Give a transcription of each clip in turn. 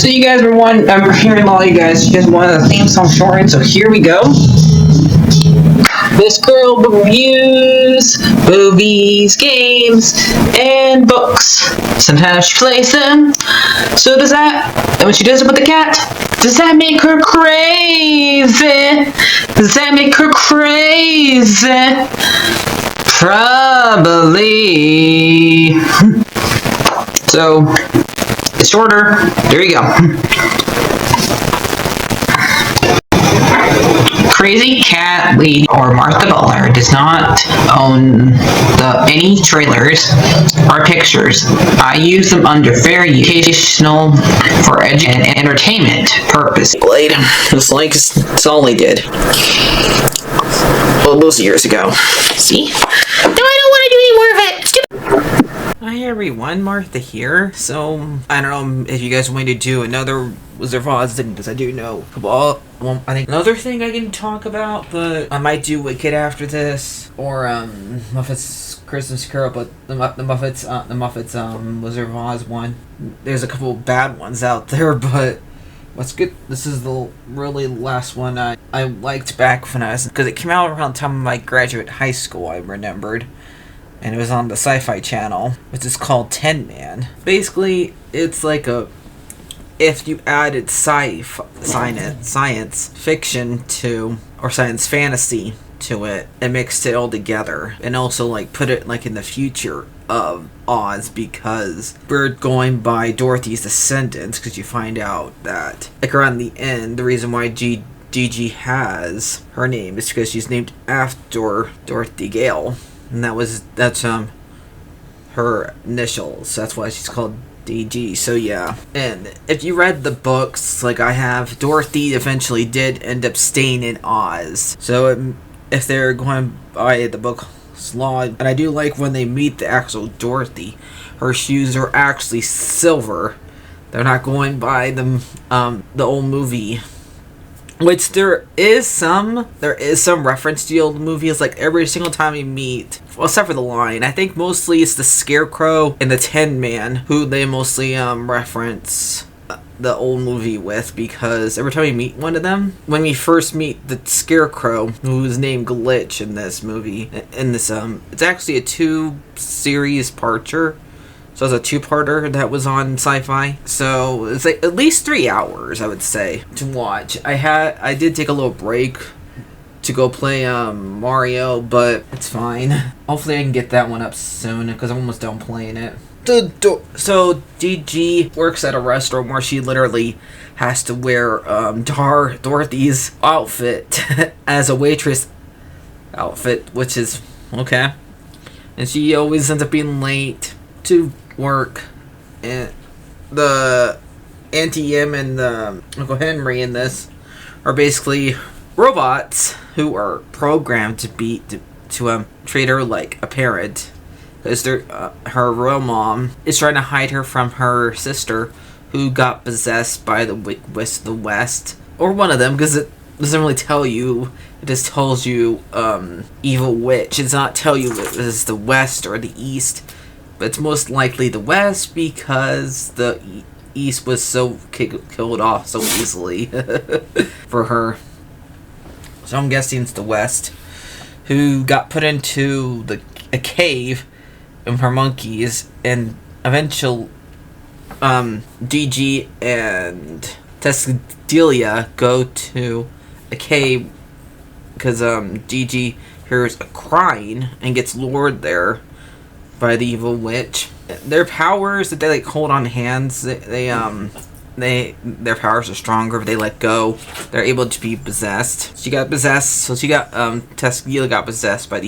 So you guys were I'm hearing a lot of you guys wanted a theme song shortened, so here we go. This girl reviews movies, games, and books. Sometimes she plays them. So does that, and when she does it with the cat, does that make her crazy? Does that make her crazy? Probably. So, it's shorter. There you go. CrazyCatLady or Martha Butler does not own any trailers or pictures. I use them under fair educational for and entertainment purpose. It's like it's all they did. Well, those years ago. See? No, I don't want to do any more of it. Hi everyone, Martha here. So, I don't know if you guys want me to do another Wizard of Oz thing, because I do know. Well, I think another thing I can talk about, but I might do Wicked after this, or Muppets Christmas Carol, but the Muppets Wizard of Oz one. There's a couple bad ones out there, but what's good? This is the really last one I liked back when I was, because it came out around the time of my graduate high school. I remembered. And it was on the Sci-Fi Channel, which is called Tin Man. Basically, it's like if you added science fiction to, or science fantasy to it, and mixed it all together, and also like put it like in the future of Oz, because we're going by Dorothy's descendants, because you find out that like around the end, the reason why Gigi has her name is because she's named after Dorothy Gale. And that's her initials. That's why she's called DG. So yeah. And if you read the books, like I have, Dorothy eventually did end up staying in Oz. So if they're going by the book's law, and I do like when they meet the actual Dorothy, her shoes are actually silver. They're not going by the old movie. Which there is some reference to the old movies, like every single time you meet, well, except for the line. I think mostly it's the Scarecrow and the Tin Man who they mostly reference the old movie with, because every time you meet one of them, when we first meet the Scarecrow, who's named Glitch in this movie, it's actually a 2-series parter. So it's a 2-parter that was on Sci-Fi. So it's like at least 3 hours, I would say, to watch. I did take a little break to go play Mario, but it's fine. Hopefully I can get that one up soon, because I'm almost done playing it. So DG works at a restaurant where she literally has to wear Dorothy's outfit as a waitress outfit, which is okay. And she always ends up being late to work, and the Auntie Em and the Uncle Henry in this are basically robots who are programmed to treat her like a parent, because her real mom is trying to hide her from her sister, who got possessed by the West, or one of them, because it doesn't really tell you. It just tells you evil witch. It does not tell you if it is the West or the East. But it's most likely the West, because the East was so killed off so easily for her. So I'm guessing it's the West, who got put into a cave with her monkeys, and eventually DG and Tessadelia go to a cave because DG hears a crying and gets lured there by the evil witch. Their powers that they like hold on hands, their powers are stronger if they let go. They're able to be possessed. Tessadelia got possessed by the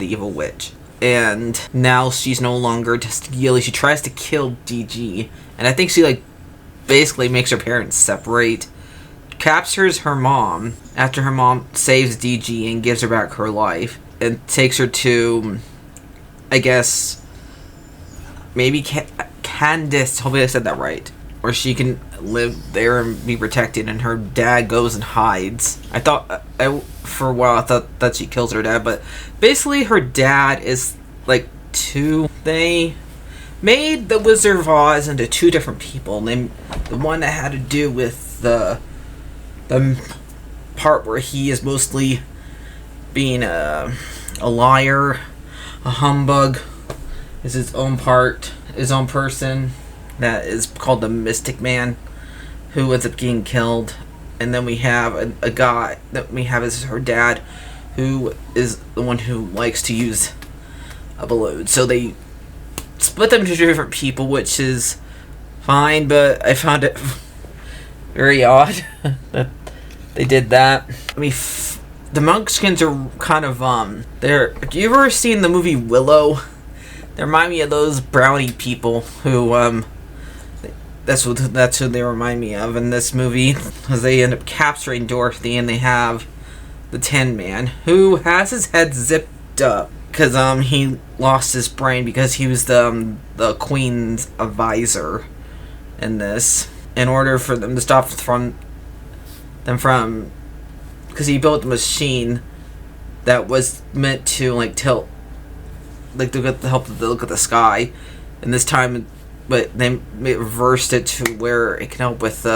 evil witch, and now she's no longer Tessadelia. She tries to kill DG, and I think she like basically makes her parents separate. Captures her mom after her mom saves DG and gives her back her life, and takes her to, I guess, maybe Candace, hopefully I said that right, where she can live there and be protected, and her dad goes and hides. For a while I thought that she kills her dad, but basically her dad is like they made the Wizard of Oz into two different people. The one that had to do with the part where he is mostly being a liar, a humbug, is his own part, his own person, that is called the Mystic Man, who ends up getting killed. And then we have a guy that we have as her dad, who is the one who likes to use a balloon. So they split them into different people, which is fine, but I found it very odd that they did that. I mean, the Munchkins are kind of have you ever seen the movie Willow? They remind me of those brownie people who that's who they remind me of in this movie, because they end up capturing Dorothy, and they have the Tin Man, who has his head zipped up because he lost his brain because he was the Queen's advisor in this. In order for them to stop from because he built a machine that was meant to like tilt, like to help them look at the sky, and this time, but they reversed it to where it can help with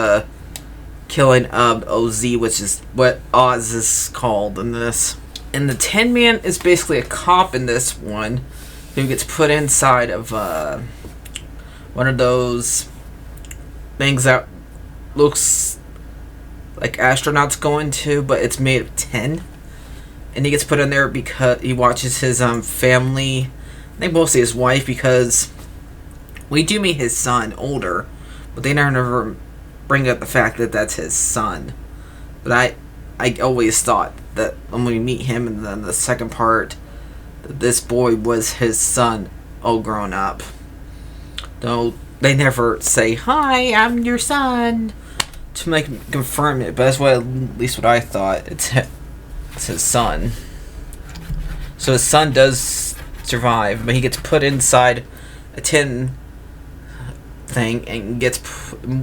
killing OZ, which is what Oz is called in this. And the Tin Man is basically a cop in this one, who gets put inside of one of those things that looks like astronauts go into, but it's made of tin. And he gets put in there because he watches his family, I think mostly his wife, because we do meet his son older, but they never bring up the fact that that's his son. But I always thought that when we meet him in the second part, that this boy was his son all grown up. Though they never say, "Hi, I'm your son," to make confirm it, but that's at least what I thought. It's his son. So his son does survive, but he gets put inside a tin thing and gets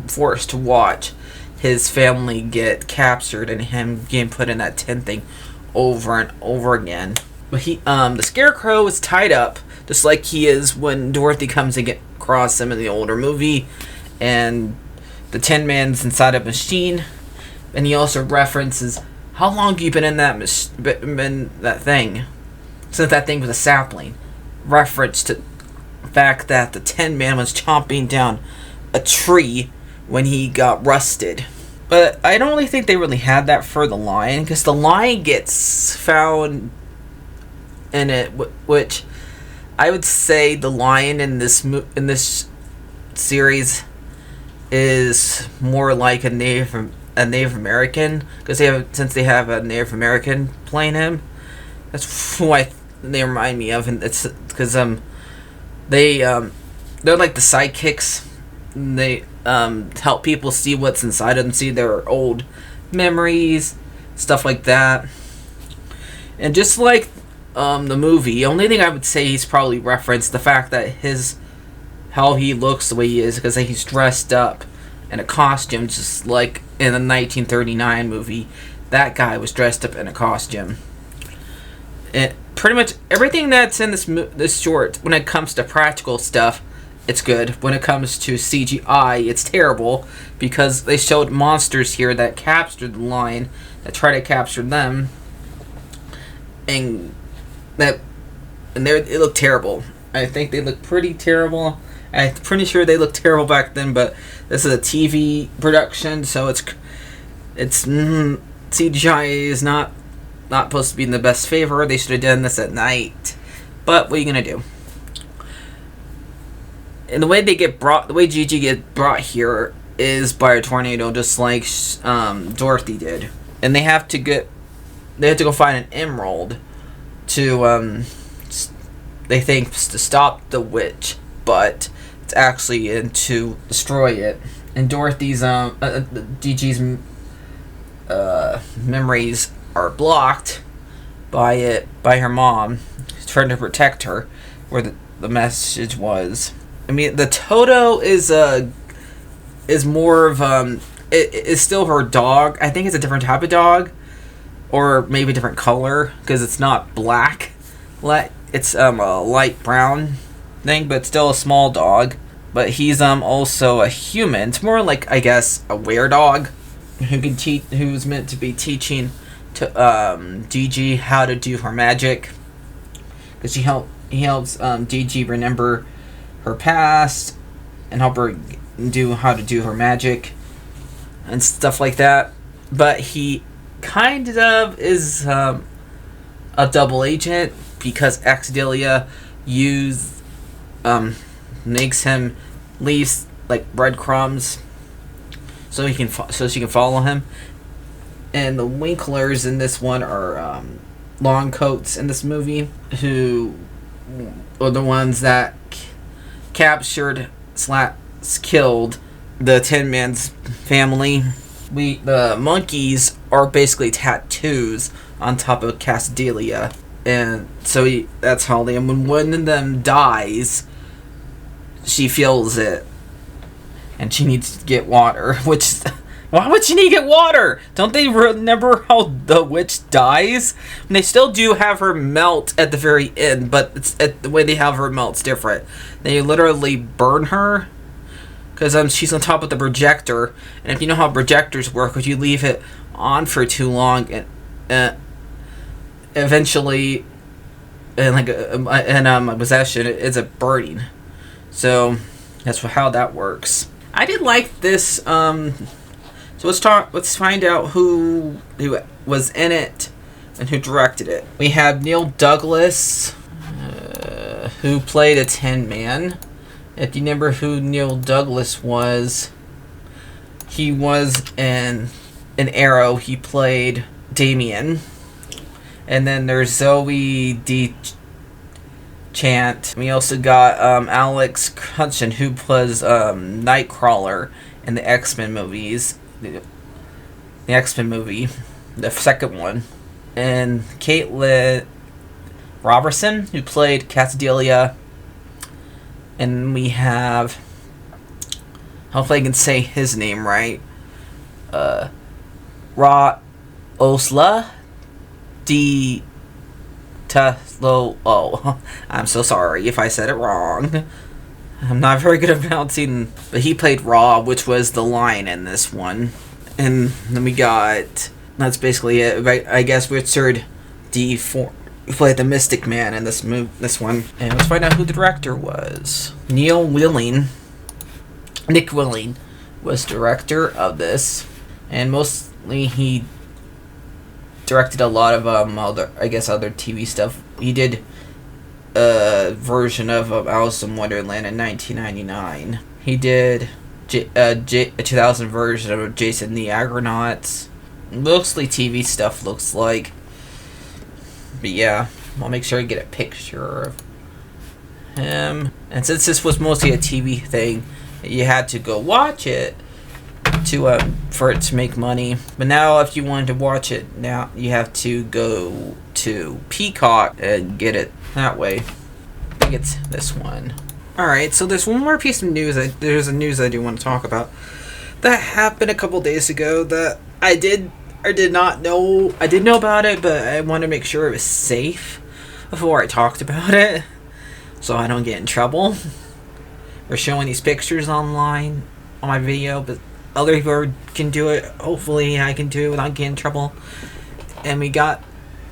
forced to watch his family get captured and him getting put in that tin thing over and over again. But the Scarecrow is tied up just like he is when Dorothy comes to get across him in the older movie, and the Tin Man's inside a machine. And he also references, how long have you been in that thing? Since that thing was a sapling. Reference to the fact that the Tin Man was chomping down a tree when he got rusted. But I don't really think they really had that for the lion, because the lion gets found in it, which I would say the lion in this series is more like a Native American, because since they have a Native American playing him. That's why they remind me of, and it's because they're like the sidekicks. They help people see what's inside them, see their old memories, stuff like that. And just like the movie, the only thing I would say he's probably referenced the fact that how he looks the way he is, because he's dressed up in a costume, just like in the 1939 movie. That guy was dressed up in a costume. And pretty much everything that's in this short, when it comes to practical stuff, it's good. When it comes to CGI, it's terrible, because they showed monsters here that captured the lion, that try to capture them, and it looked terrible. I think they look pretty terrible. I'm pretty sure they looked terrible back then, but this is a TV production, so CGI is not supposed to be in the best favor. They should have done this at night, but what are you gonna do? And the way Gigi gets brought here is by a tornado, just like Dorothy did, and they have to go find an emerald to they think to stop the witch, but it's actually to destroy it. And Dorothy's Gigi's memories are blocked by her mom, trying to protect her, where the message was. I mean, the Toto is more of it is still her dog. I think it's a different type of dog, or maybe a different color, because it's not black. It's a light brown thing, but still a small dog. But he's also a human. It's more like, I guess, a were-dog who can teach, who's meant to be teaching to Gigi how to do her magic, because he helps Gigi remember her past and help her do how to do her magic and stuff like that. But he kind of is a double agent, because Exdelia makes him leave like breadcrumbs so she can follow him. And the Winklers in this one are long coats in this movie, who are the ones that captured / killed the Tin Man's family. The monkeys are basically tattoos on top of Casdelia, and so that's how they. And when one of them dies, she feels it, and she needs to get water. Which, why would she need to get water? Don't they remember how the witch dies? And they still do have her melt at the very end, but the way they have her melt's different. They literally burn her, because she's on top of the projector, and if you know how projectors work, if you leave it on for too long, and eventually, in possession, it's a burning. So that's how that works. I did like this. So let's find out who was in it and who directed it. We have Neil Douglas, who played a Tin Man. If you remember who Neil Douglas was, he was in Arrow. He played Damien. And then there's Zoe D. Chant. We also got Alex Hutchin, who was Nightcrawler in the X-Men movies. The X-Men movie, the second one. And Caitlin Robertson, who played Casdelia. And we have, hopefully I can say his name right, Ra Osla D. Taslo. I'm so sorry if I said it wrong. I'm not very good at pronouncing, but he played Ra, which was the lion in this one. And then we got, that's basically it. I guess Richard D. Ford played the Mystic Man in this one. And let's find out who the director was. Nick Willing was director of this, and mostly he directed a lot of other TV stuff. He did a version of Alice in Wonderland in 1999. He did a 2000 version of Jason the Argonauts. Mostly TV stuff, looks like. But yeah, I'll make sure I get a picture of him. And since this was mostly a TV thing, you had to go watch it for it to make money. But now, if you wanted to watch it, now you have to go to Peacock and get it that way. I think it's this one. Alright, so there's one more piece of news. There's a news I do want to talk about that happened a couple days ago that I did not know. I did know about it, but I want to make sure it was safe before I talked about it, so I don't get in trouble for showing these pictures online on my video. But other people can do it. Hopefully I can do it without getting in trouble. And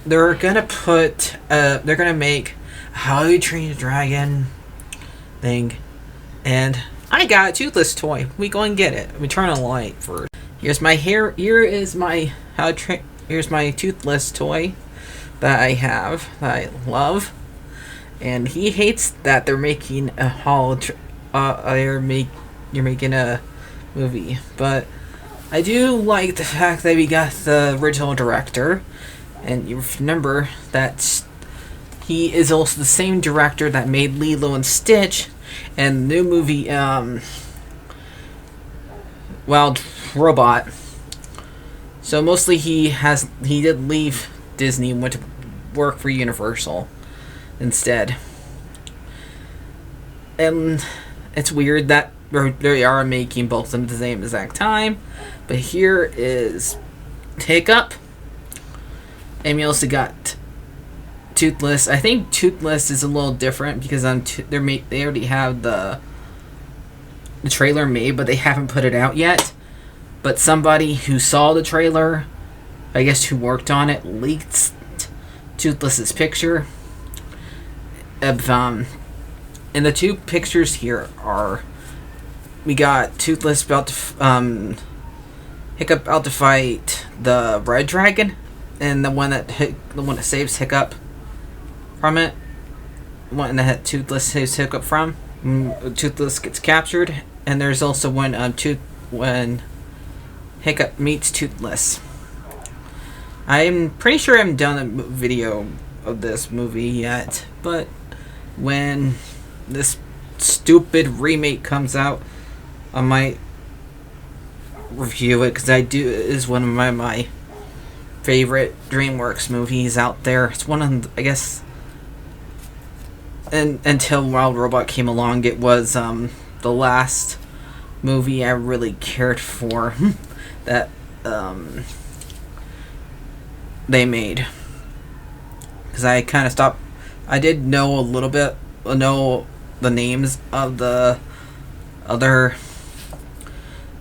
they're gonna make a How You Train Your Dragon thing, and I got a Toothless toy. We go and get it. We turn on the light first. Here's my here's my Toothless toy that I have, that I love. And he hates that they're making a you're making a movie. But I do like the fact that we got the original director, and you remember that he is also the same director that made Lilo and Stitch and the new movie Wild Robot. So mostly he did leave Disney and went to work for Universal instead. And it's weird that they are making both of them at the same exact time. But here is Hiccup. And we also got Toothless. I think Toothless is a little different because they already have the trailer made, but they haven't put it out yet. But somebody who saw the trailer, I guess who worked on it, leaked Toothless's picture. And the two pictures here are, we got Toothless about to Hiccup about to fight the Red Dragon, and the one that saves Hiccup from it, one that Toothless saves Hiccup from. Toothless gets captured, and there's also when Hiccup meets Toothless. I'm pretty sure I haven't done a video of this movie yet, but when this stupid remake comes out, I might review it, because it is one of my favorite DreamWorks movies out there. It's one of, I guess, and until Wild Robot came along, it was the last movie I really cared for that they made, because I kind of stopped. I did know a little bit, know the names of the other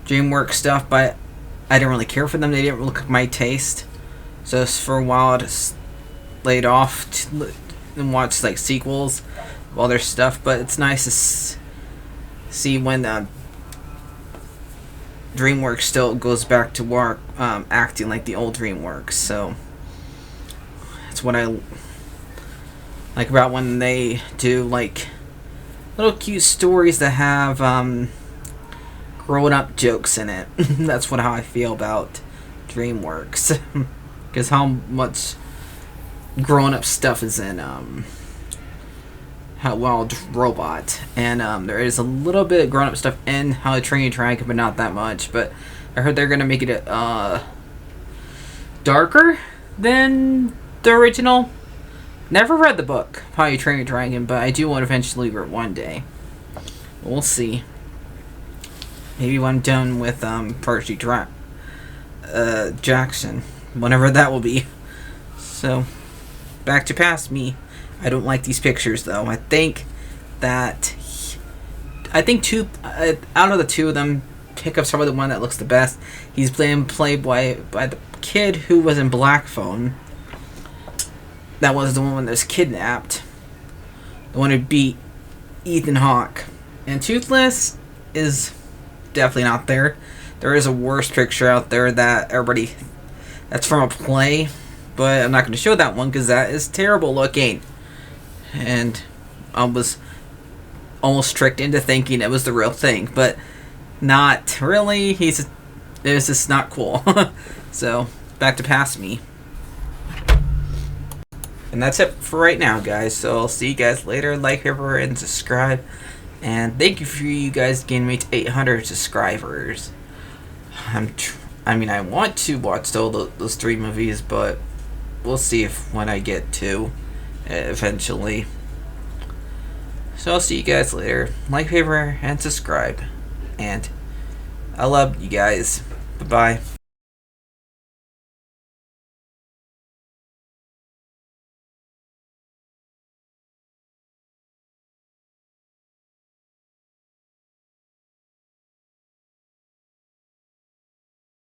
DreamWorks stuff, but I didn't really care for them. They didn't look like my taste. So for a while, I just laid off and watched like sequels of other stuff. But it's nice to see when DreamWorks still goes back to work, acting like the old DreamWorks. So that's what I like about when they do like little cute stories that have grown-up jokes in it. That's how I feel about DreamWorks, because how much grown-up stuff is in How Wild Robot, and there is a little bit of grown-up stuff in How to Train Your Dragon, but not that much. But I heard they're gonna make it darker than the original. Never read the book How You Train Your Dragon, but I do want to eventually read it one day. We'll see. Maybe when I'm done with Percy Jackson, whenever that will be. So, back to past me. I don't like these pictures though. I think two out of the two of them, Hiccup's probably the one that looks the best. He's played by the kid who was in Black Phone. That was the one that was kidnapped. The one who beat Ethan Hawke. And Toothless is definitely not there. There is a worse picture out there that's from a play, but I'm not going to show that one because that is terrible looking. And I was almost tricked into thinking it was the real thing, but not really. It was just not cool. So, back to past me. And that's it for right now, guys. So I'll see you guys later. Like, favorite, and subscribe. And thank you for you guys getting me to 800 subscribers. I want to watch all those 3 movies, but we'll see when I get to eventually. So I'll see you guys later. Like, favorite, and subscribe. And I love you guys. Bye-bye.